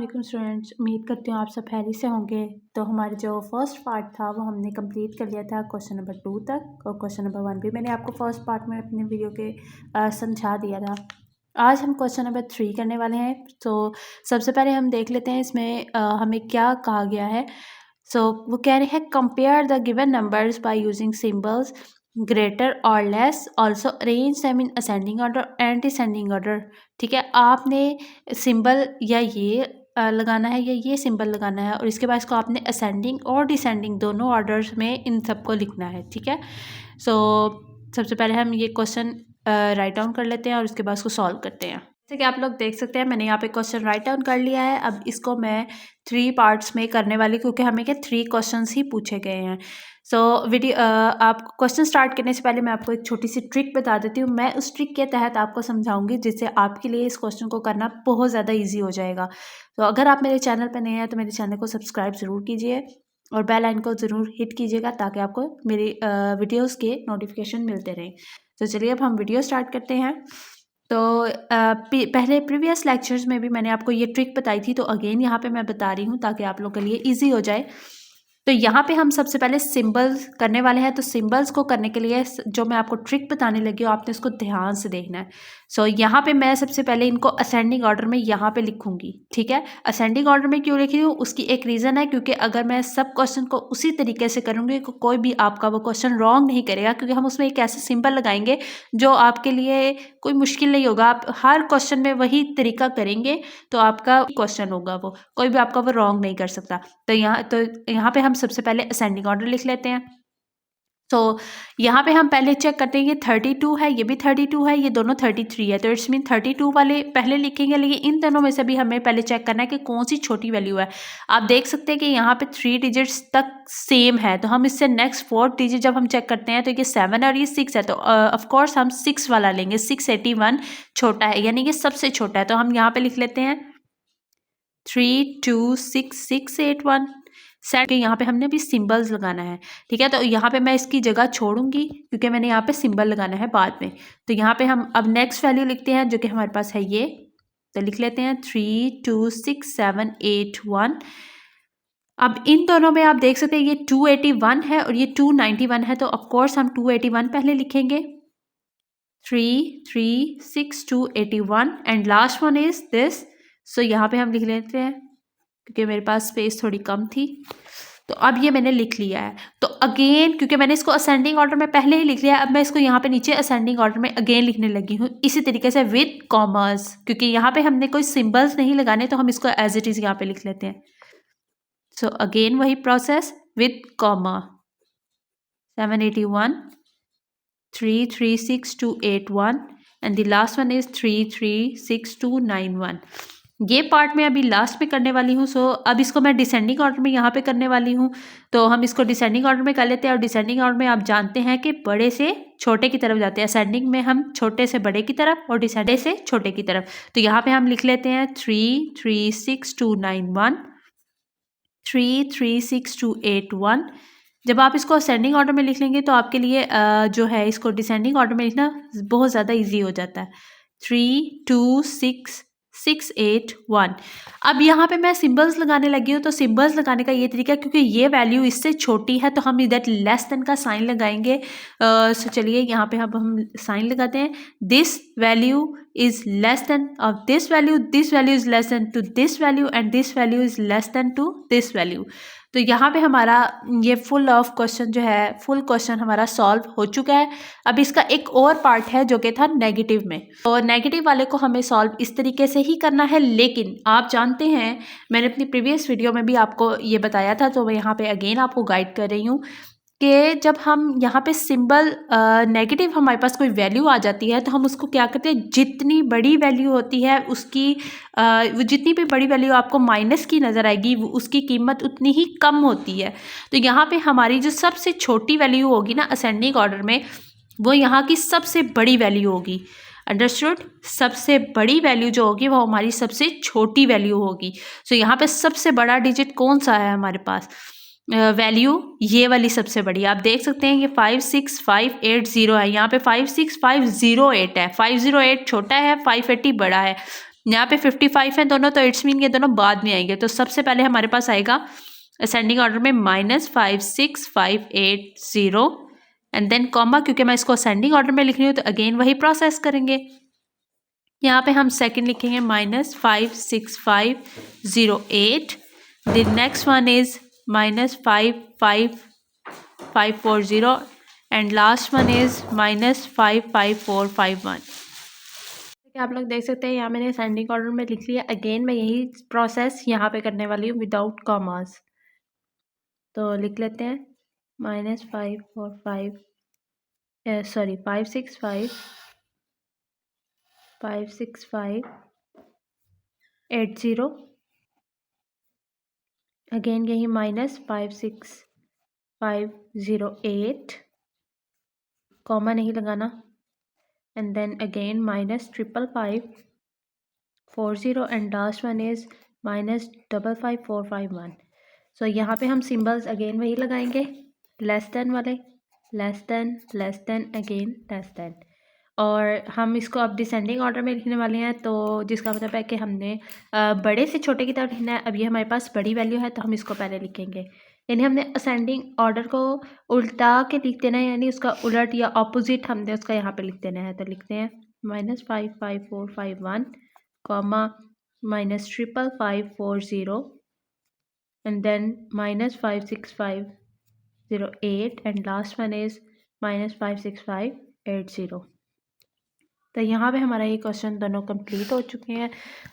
वालेकुम स्टूडेंट्स, उम्मीद करती हूँ आप सब खैरियत से होंगे। तो हमारे जो फर्स्ट पार्ट था वो हमने कंप्लीट कर लिया था क्वेश्चन नंबर 2 तक, और क्वेश्चन नंबर 1 भी मैंने आपको फर्स्ट पार्ट में अपने वीडियो के समझा दिया था। आज हम क्वेश्चन नंबर 3 करने वाले हैं। तो सबसे पहले हम देख लेते हैं इसमें हमें क्या कहा गया है। वो कह रहे हैं compare the given numbers by using symbols greater और less, also arrange them in ascending order and descending order. ठीक है, आपने सिंबल या ये लगाना है या ये सिंबल लगाना है, और इसके बाद इसको आपने असेंडिंग और डिसेंडिंग दोनों ऑर्डर्स में इन सबको लिखना है। ठीक है, सबसे पहले हम ये क्वेश्चन राइट डाउन कर लेते हैं और उसके बाद उसको सॉल्व करते हैं। जैसे कि आप लोग देख सकते हैं, मैंने यहाँ पे क्वेश्चन राइट डाउन कर लिया है। अब इसको मैं 3 पार्ट्स में करने वाली, क्योंकि हमें क्या 3 क्वेश्चंस ही पूछे गए हैं। आप क्वेश्चन स्टार्ट करने से पहले मैं आपको एक छोटी सी ट्रिक बता देती हूँ। मैं उस ट्रिक के तहत आपको समझाऊंगी जिससे आपके लिए इस क्वेश्चन को करना बहुत ज़्यादा ईजी हो जाएगा। तो अगर आप मेरे चैनल पर नए हैं तो मेरे चैनल को सब्सक्राइब ज़रूर कीजिए और बेल आइकन को ज़रूर हिट कीजिएगा, ताकि आपको मेरी वीडियोज़ के नोटिफिकेशन मिलते रहें। तो चलिए अब हम वीडियो स्टार्ट करते हैं। तो पहले प्रीवियस लेक्चर्स में भी मैंने आपको ये ट्रिक बताई थी, तो अगेन यहाँ पे मैं बता रही हूँ ताकि आप लोगों के लिए इजी हो जाए। तो यहाँ पे हम सबसे पहले सिंबल्स करने वाले हैं। तो सिंबल्स को करने के लिए जो मैं आपको ट्रिक बताने लगी हूँ, आपने इसको ध्यान से देखना है। यहाँ पे मैं सबसे पहले इनको असेंडिंग ऑर्डर में यहाँ पे लिखूंगी। ठीक है, असेंडिंग ऑर्डर में क्यों लिख रही हूँ, उसकी एक रीज़न है, क्योंकि अगर मैं सब क्वेश्चन को उसी तरीके से करूँगी तो कोई भी आपका वो क्वेश्चन रॉन्ग नहीं करेगा, क्योंकि हम उसमें एक ऐसा सिंबल लगाएंगे जो आपके लिए कोई मुश्किल नहीं होगा। आप हर क्वेश्चन में वही तरीका करेंगे तो आपका क्वेश्चन होगा, वो कोई भी आपका वो रॉन्ग नहीं कर सकता। तो यहाँ पे हम सबसे पहले असेंडिंग ऑर्डर लिख लेते हैं। तो यहाँ पे हम पहले चेक करते हैं, ये 32 है, ये भी 32 है, ये दोनों 33 है। तो इट्स मीन 32 वाले पहले लिखेंगे, लेकिन इन दोनों में से भी हमें पहले चेक करना है कि कौन सी छोटी वैल्यू है। आप देख सकते हैं कि यहाँ पे 3 डिजिट्स तक सेम है, तो हम इससे नेक्स्ट 4th डिजिट जब हम चेक करते हैं तो ये 7 और ये 6 है। तो ऑफकोर्स हम 6 वाला लेंगे। 681 छोटा है, यानी कि सबसे छोटा है। तो हम यहाँ पे लिख लेते हैं 326681 सेट के। यहाँ पे हमने भी सिंबल्स लगाना है। ठीक है, तो यहाँ पे मैं इसकी जगह छोड़ूंगी क्योंकि मैंने यहाँ पे सिंबल लगाना है बाद में। तो यहाँ पे हम अब नेक्स्ट वैल्यू लिखते हैं जो कि हमारे पास है ये। तो लिख लेते हैं 326781। अब इन दोनों में आप देख सकते हैं ये 281 है और ये 291 है, तो ऑफकोर्स हम 281 पहले लिखेंगे। 336281 and last one is this. यहाँ पे हम लिख लेते हैं क्योंकि मेरे पास स्पेस थोड़ी कम थी। तो अब ये मैंने लिख लिया है। तो अगेन क्योंकि मैंने इसको असेंडिंग ऑर्डर में पहले ही लिख लिया है, अब मैं इसको यहाँ पे नीचे असेंडिंग ऑर्डर में अगेन लिखने लगी हूँ इसी तरीके से विद कॉमर्स, क्योंकि यहाँ पे हमने कोई सिंबल्स नहीं लगाने, तो हम इसको एज इट इज़ यहाँ पे लिख लेते हैं। अगेन वही process with comma 781 336281 and the last one is 336291। ये पार्ट मैं अभी लास्ट में करने वाली हूँ। अब इसको मैं डिसेंडिंग ऑर्डर में यहाँ पे करने वाली हूँ। तो हम इसको डिसेंडिंग ऑर्डर में कर लेते हैं, और डिसेंडिंग ऑर्डर में आप जानते हैं कि बड़े से छोटे की तरफ जाते हैं। असेंडिंग में हम छोटे से बड़े की तरफ और डिसेंडिंग से छोटे की तरफ। तो यहाँ पे हम लिख लेते हैं 336291 336281। जब आप इसको असेंडिंग ऑर्डर में लिख लेंगे तो आपके लिए जो है इसको डिसेंडिंग ऑर्डर में लिखना बहुत ज़्यादा इजी हो जाता है। 326681। अब यहाँ पे मैं सिंबल्स लगाने लगी हूँ। तो सिंबल्स लगाने का ये तरीका, क्योंकि ये वैल्यू इससे छोटी है तो हम इधर लेस देन का साइन लगाएंगे। चलिए यहाँ पे अब हम साइन लगाते हैं। This value is less than of this value is less than to this value and this value is less than to this value. तो यहाँ पे हमारा ये फुल क्वेश्चन हमारा सॉल्व हो चुका है। अब इसका एक और पार्ट है जो कि था नेगेटिव में, और नेगेटिव वाले को हमें सॉल्व इस तरीके से ही करना है। लेकिन आप जानते हैं मैंने अपनी प्रीवियस वीडियो में भी आपको ये बताया था, तो मैं यहाँ पे अगेन आपको गाइड कर रही हूँ कि जब हम यहाँ पे सिंबल नेगेटिव हमारे पास कोई वैल्यू आ जाती है तो हम उसको क्या करते हैं, जितनी बड़ी वैल्यू होती है उसकी वो जितनी भी बड़ी वैल्यू आपको माइनस की नज़र आएगी उसकी कीमत उतनी ही कम होती है। तो यहाँ पे हमारी जो सबसे छोटी वैल्यू होगी ना असेंडिंग ऑर्डर में, वो यहाँ की सबसे बड़ी वैल्यू होगी। अंडरस्टूड? सबसे बड़ी वैल्यू जो होगी वो हमारी सबसे छोटी वैल्यू होगी। यहाँ पे सबसे बड़ा डिजिट कौन सा है हमारे पास, वैल्यू ये वाली सबसे बड़ी। आप देख सकते हैं ये 56580 है, यहाँ पे 56508 है। 508 छोटा है, 580 बड़ा है। यहाँ पे 55 है दोनों, तो इट्स मीन ये दोनों बाद में आएंगे। तो सबसे पहले हमारे पास आएगा असेंडिंग ऑर्डर में -56580 एंड देन कॉमा, क्योंकि मैं इसको असेंडिंग ऑर्डर में लिख रही हूँ तो अगेन वही प्रोसेस करेंगे। यहाँ पे हम सेकंड लिखेंगे -56508, the next one is -55540 and last one is -55451। आप लोग देख सकते हैं यहाँ मैंने असेंडिंग ऑर्डर में लिख लिया। अगेन मैं यही प्रोसेस यहाँ पे करने वाली हूँ विदाउट कॉमास। तो लिख लेते हैं -545 सॉरी 56580, अगेन यही -56508, कॉमा नहीं लगाना, and then again -55540 and last one is -55451। So यहाँ पे हम सिंबल्स अगेन वही लगाएंगे, लेस देन वाले, less than again less than, और हम इसको अब डिसेंडिंग ऑर्डर में लिखने वाले हैं। तो जिसका मतलब है कि हमने बड़े से छोटे की तरफ लिखना है। अब ये हमारे पास बड़ी वैल्यू है तो हम इसको पहले लिखेंगे, यानी हमने असेंडिंग ऑर्डर को उल्टा के लिख देना है, यानी उसका उलट या ऑपोजिट हमने उसका यहाँ पे लिख देना है। तो लिखते हैं -55451 comma -55540 and then -56508 and last one is -56580। तो यहाँ पे हमारा ये क्वेश्चन दोनों कंप्लीट हो चुके हैं।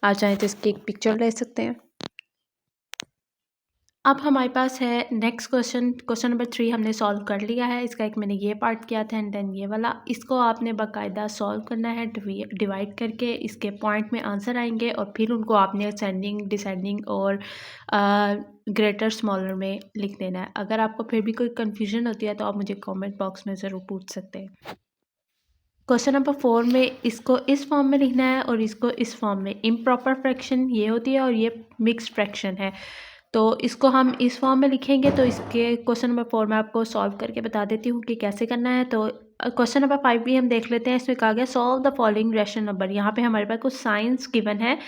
आप चाहें तो इसकी एक पिक्चर ले सकते हैं। अब हमारे पास है नेक्स्ट क्वेश्चन नंबर 3 हमने सॉल्व कर लिया है। इसका एक मैंने ये पार्ट किया था एंड देन ये वाला। इसको आपने बाकायदा सॉल्व करना है, डिवाइड करके इसके पॉइंट में आंसर आएंगे और फिर उनको आपने असेंडिंग, डिसेंडिंग और ग्रेटर स्मॉलर में लिख देना है। अगर आपको फिर भी कोई कन्फ्यूजन होती है तो आप मुझे कॉमेंट बॉक्स में ज़रूर पूछ सकते हैं। क्वेश्चन नंबर 4 में इसको इस फॉर्म में लिखना है और इसको इस फॉर्म में। इम्प्रॉपर फ्रैक्शन ये होती है और ये मिक्स्ड फ्रैक्शन है। तो इसको हम इस फॉर्म में लिखेंगे। तो इसके क्वेश्चन नंबर 4 में आपको सॉल्व करके बता देती हूँ कि कैसे करना है। तो क्वेश्चन नंबर 5 भी हम देख लेते हैं। इसमें कहा गया solve the following rational number. यहाँ पे हमारे पास कुछ साइंस गिवन है,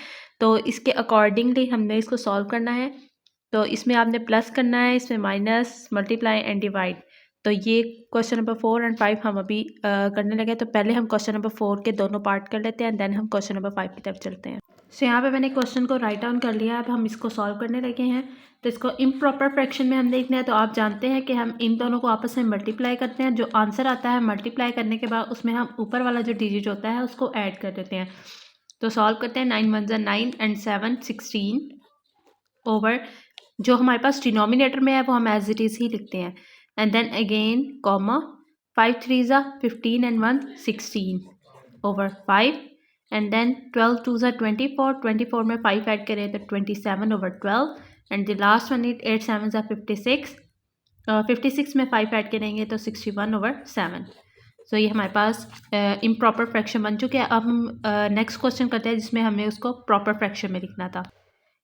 तो इसके अकॉर्डिंगली हमने इसको सॉल्व करना है। तो इसमें आपने प्लस करना है, इसमें माइनस, मल्टीप्लाई एंड डिवाइड। तो ये क्वेश्चन नंबर 4 एंड 5 हम अभी करने लगे। तो पहले हम क्वेश्चन नंबर 4 के दोनों पार्ट कर लेते हैं, देन हम क्वेश्चन नंबर 5 की तरफ चलते हैं। सो यहाँ पे मैंने क्वेश्चन को राइट डाउन कर लिया है। अब हम इसको सॉल्व करने लगे हैं। तो इसको इम्प्रॉपर फ्रैक्शन में हम देखना है। तो आप जानते हैं कि हम इन दोनों को आपस में मल्टीप्लाई करते हैं। जो आंसर आता है मल्टीप्लाई करने के बाद उसमें हम ऊपर वाला जो डिजिट होता है उसको ऐड कर देते हैं। तो सॉल्व करते हैं। 9 1 9 एंड 7 16 ओवर जो हमारे पास डिनोमिनेटर में है वो हम एज इट इज़ ही लिखते हैं। And then again comma 5 3 15 and 1 16 over 5 and then 12 2 24 में 5 ऐड करें तो 27 over 12 and the last one 8 7 56 56 में 5 ऐड करेंगे तो 61 ओवर 7। सो ये हमारे पास इम्प्रॉपर फ्रैक्शन बन चुके हैं। अब हम नेक्स्ट क्वेश्चन करते हैं जिसमें हमें उसको प्रॉपर फ्रैक्शन में लिखना था।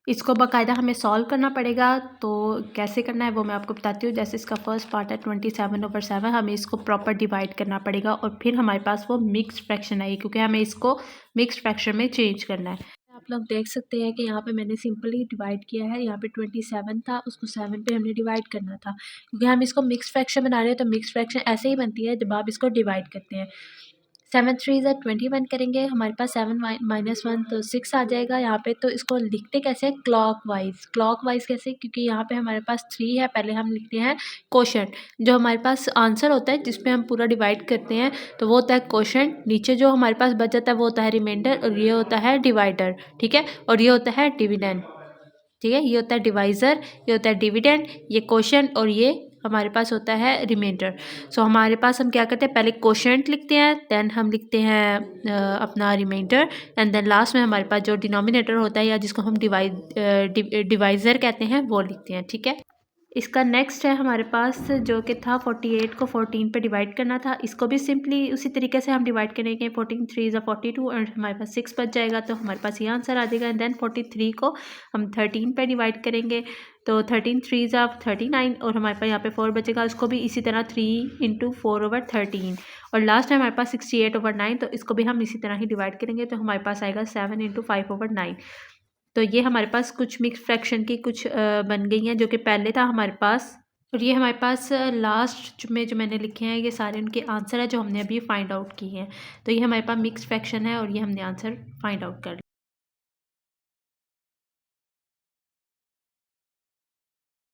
इसको बाकायदा हमें सॉल्व करना पड़ेगा। तो कैसे करना है वो मैं आपको बताती हूँ। जैसे इसका फर्स्ट पार्ट है 27 ओवर 7, हमें इसको प्रॉपर डिवाइड करना पड़ेगा और फिर हमारे पास वो मिक्स्ड फ्रैक्शन आएगी, क्योंकि हमें इसको मिक्स्ड फ्रैक्शन में चेंज करना है। आप लोग देख सकते हैं कि यहाँ पे मैंने सिंपली डिवाइड किया है। यहाँ पे 27 था, उसको 7 पे हमने डिवाइड करना था, क्योंकि हम इसको मिक्स्ड फ्रैक्शन बना रहे हैं। तो मिक्स्ड फ्रैक्शन ऐसे ही बनती है जब आप इसको डिवाइड करते हैं। 7 3 21 करेंगे, हमारे पास 7 माइनस 1 तो 6 आ जाएगा यहाँ पे। तो इसको लिखते कैसे हैं? क्लॉक वाइज कैसे? क्योंकि यहाँ पे हमारे पास 3 है, पहले हम लिखते हैं कोशेंट। जो हमारे पास आंसर होता है जिसपे हम पूरा डिवाइड करते हैं तो वो होता है कोशेंट। नीचे जो हमारे पास बच जाता है वो होता है रिमाइंडर, और ये होता है डिवाइडर, ठीक है। और ये होता है डिविडेंड, ठीक है। ये होता है डिवाइज़र, ये होता है डिविडेंड, ये कोशेंट, और ये हमारे पास होता है रिमाइंडर। सो हमारे पास हम क्या करते हैं, पहले कोशेंट लिखते हैं, देन हम लिखते हैं अपना रिमाइंडर, एंड देन लास्ट में हमारे पास जो डिनोमिनेटर होता है या जिसको हम डिवाइज़र कहते हैं वो लिखते हैं, ठीक है। इसका नेक्स्ट है हमारे पास जो कि था 48 को 14 पे डिवाइड करना था। इसको भी सिंपली उसी तरीके से हम डिवाइड करेंगे। 14 3 ज़ा 42 और हमारे पास 6 बच जाएगा, तो हमारे पास ये आंसर आ जाएगा। एंड देन 43 को हम 13 पे डिवाइड करेंगे, तो 13 3 ज़ा 39 और हमारे पास यहाँ पे 4 बचेगा। उसको भी इसी तरह 3 इंटू 4/13 और लास्ट है हमारे पास 68/9, तो इसको भी हम इसी तरह ही डिवाइड करेंगे, तो हमारे पास आएगा 7 इंटू 5/9। तो ये हमारे पास कुछ मिक्स फ्रैक्शन की कुछ बन गई हैं जो कि पहले था हमारे पास। और ये हमारे पास लास्ट में जो मैंने लिखे हैं ये सारे उनके आंसर है जो हमने अभी फाइंड आउट किए हैं। तो ये हमारे पास मिक्स फ्रैक्शन है और ये हमने आंसर फाइंड आउट कर लिया।